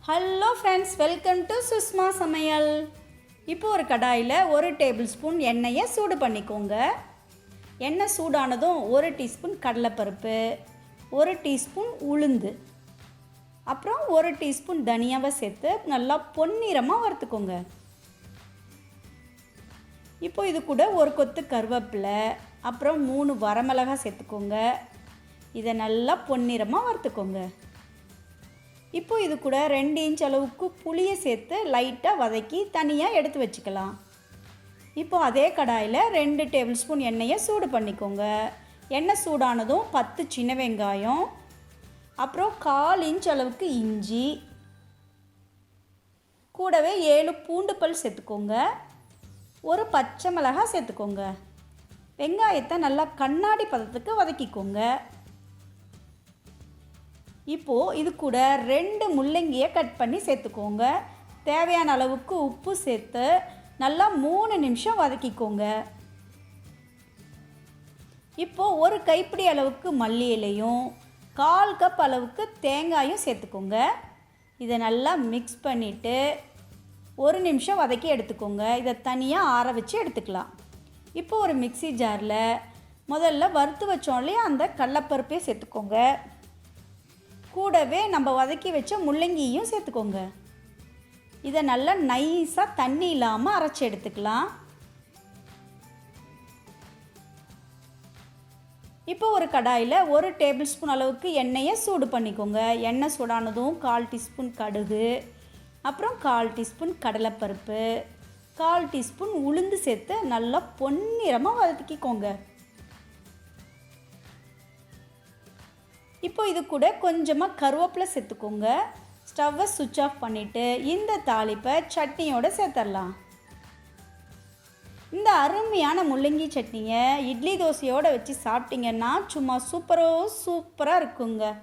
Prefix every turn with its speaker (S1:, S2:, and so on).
S1: Hello friends, welcome to Sushma சமையல். இப்போ ஒரு கடாயில் 1 டேபிள் ஸ்பூன் எண்ணெயை சூடு பண்ணிக்கோங்க. எண்ணெய் சூடானதும் 1 டீஸ்பூன் கடலைப்பருப்பு, 1 டீஸ்பூன் உளுந்து, அப்புறம் 1 டீஸ்பூன் தனியாவை சேர்த்து நல்லா பொன்னிறமாக வறுத்துக்கோங்க. இப்போ இது கூட ஒரு கொத்து கருவேப்பிலை, அப்புறம் 3 வரமிளகாய் சேர்த்துக்கோங்க. இதை நல்லா பொன்னிறமாக வறுத்துக்கோங்க. இப்போ இது கூட 2 இன்ச் அளவுக்கு புளியை சேர்த்து லைட்டாக வதக்கி தனியாக எடுத்து வச்சுக்கலாம். இப்போ அதே கடாயில் 2 டேபிள் ஸ்பூன் எண்ணெயை சூடு பண்ணிக்கோங்க. எண்ணெய் சூடானதும் 10 சின்ன வெங்காயம், அப்புறம் 1/4 இன்ச் அளவுக்கு இஞ்சி, கூடவே 7 பூண்டு பல் சேர்த்துக்கோங்க. ஒரு பச்சை மிளகாய் சேர்த்துக்கோங்க. வெங்காயத்தை நல்லா கண்ணாடி பதத்துக்கு வதக்கிக்கோங்க. இப்போது இது கூட 2 முள்ளங்கியை கட் பண்ணி சேர்த்துக்கோங்க. தேவையான அளவுக்கு உப்பு சேர்த்து நல்லா 3 நிமிஷம் வதக்கிக்கோங்க. இப்போது ஒரு கைப்பிடி அளவுக்கு மல்லி இலையும் 1/4 கப் அளவுக்கு தேங்காயும் சேர்த்துக்கோங்க. இதை நல்லா மிக்ஸ் பண்ணிவிட்டு 1 நிமிஷம் வதக்கி எடுத்துக்கோங்க. இதை தனியாக ஆற வச்சு எடுத்துக்கலாம். இப்போ ஒரு மிக்ஸி ஜாரில் முதல்ல வறுத்து வச்சோம் இல்லையா, அந்த கடலைப்பருப்பையும் சேர்த்துக்கோங்க. கூடவே நம்ம வதக்கி வச்ச முள்ளங்கியும் சேர்த்துக்கோங்க. இதை நல்லா நைஸாக தண்ணி இல்லாமல் அரைச்சி எடுத்துக்கலாம். இப்போ ஒரு கடாயில் 1 டேபிள் ஸ்பூன் அளவுக்கு எண்ணெயை சூடு பண்ணிக்கோங்க. எண்ணெய் சூடானதும் 1/4 டீஸ்பூன் கடுகு, அப்புறம் 1/4 டீஸ்பூன் கடலைப்பருப்பு, 1/4 டீஸ்பூன் உளுந்து சேர்த்து நல்லா பொன்னிறமாக வதக்கிக்கோங்க. இப்போ இது கூட கொஞ்சமாக கருவேப்பிலை சேர்த்துக்கோங்க. ஸ்டவ்வை சுவிட்ச் ஆஃப் பண்ணிவிட்டு இந்த தாளிப்பை சட்னியோடு சேர்த்துடலாம். இந்த அருமையான முள்ளங்கி சட்னியை இட்லி தோசையோடு வச்சு சாப்பிட்டிங்கன்னா சும்மா சூப்பராக இருக்குங்க.